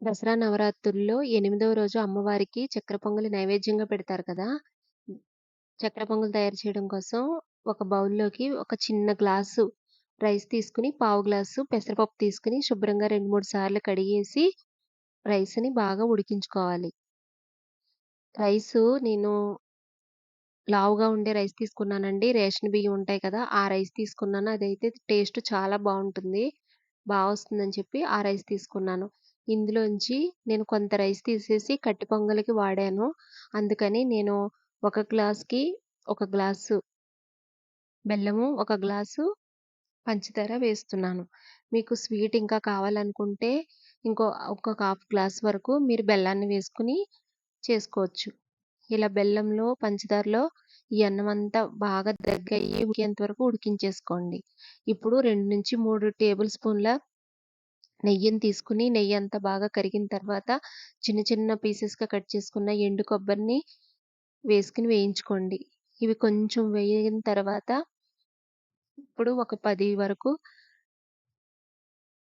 దసరా నవరాత్రుల్లో 8వ రోజు అమ్మవారికి చక్కెర పొంగలి నైవేద్యంగా పెడతారు కదా! చక్కెర పొంగల్ తయారు చేయడం కోసం ఒక బౌల్‌లోకి ఒక చిన్న గ్లాసు రైస్ తీసుకొని, పావు గ్లాసు పెసరపప్పు తీసుకొని శుభ్రంగా 2, 3 సార్లు కడిగేసి రైస్‌ని బాగా ఉడికించుకోవాలి. రైసు నేను లావుగా ఉండే రైస్ తీసుకున్నానండి. రేషన్ బియ్యం ఉంటాయి కదా! ఆ రైస్ తీసుకున్నాను. అదైతే టేస్ట్ చాలా బావుంటుంది. వస్తుందని చెప్పి ఆ రైస్ తీసుకున్నాను. ఇందులోంచి నేను కొంత రైస్ తీసేసి కట్టు పొంగలికి వాడాను. అందుకని నేను ఒక గ్లాస్‌కి ఒక గ్లాసు బెల్లము, ఒక గ్లాసు పంచదార వేస్తున్నాను. మీకు స్వీట్ ఇంకా కావాలనుకుంటే ఇంకొక హాఫ్ గ్లాస్ వరకు మీరు బెల్లాన్ని వేసుకొని చేసుకోవచ్చు. ఇలా బెల్లంలో, పంచదారలో ఈ అన్నమంతా బాగా దగ్గరయ్యి ఉడికేంత వరకు ఉడికించేసుకోండి. ఇప్పుడు 2-3 టేబుల్ స్పూన్ల నెయ్యిని తీసుకొని, నెయ్యంతా బాగా కరిగిన తర్వాత చిన్న చిన్న పీసెస్‌గా కట్ చేసుకున్న ఎండు కొబ్బరిని వేసుకొని వేయించుకోండి. ఇవి కొంచెం వేగిన తర్వాత ఇప్పుడు ఒక 10 వరకు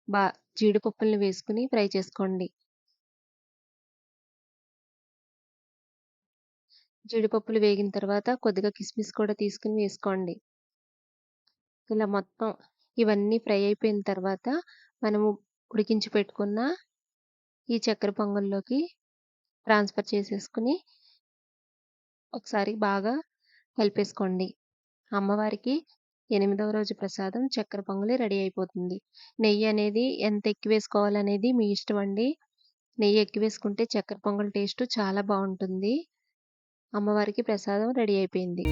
బా జీడిపప్పుల్ని వేసుకొని ఫ్రై చేసుకోండి. జీడిపప్పులు వేగిన తర్వాత కొద్దిగా కిస్మిస్ కూడా తీసుకొని వేసుకోండి. ఇలా మొత్తం ఇవన్నీ ఫ్రై అయిపోయిన తర్వాత మనము ఉడికించి పెట్టుకున్న ఈ చక్కెర పొంగల్లోకి ట్రాన్స్‌ఫర్ చేసేసుకొని ఒకసారి బాగా కలిపేసుకోండి. అమ్మవారికి 8వ రోజు ప్రసాదం చక్కెర పొంగలి రెడీ అయిపోతుంది. నెయ్యి అనేది ఎంత ఎక్కువేసుకోవాలనేది మీ ఇష్టమండి. నెయ్యి ఎక్కువేసుకుంటే చక్కెర పొంగల్ టేస్టు చాలా బావుంటుంది. అమ్మవారికి ప్రసాదం రెడీ అయిపోయింది.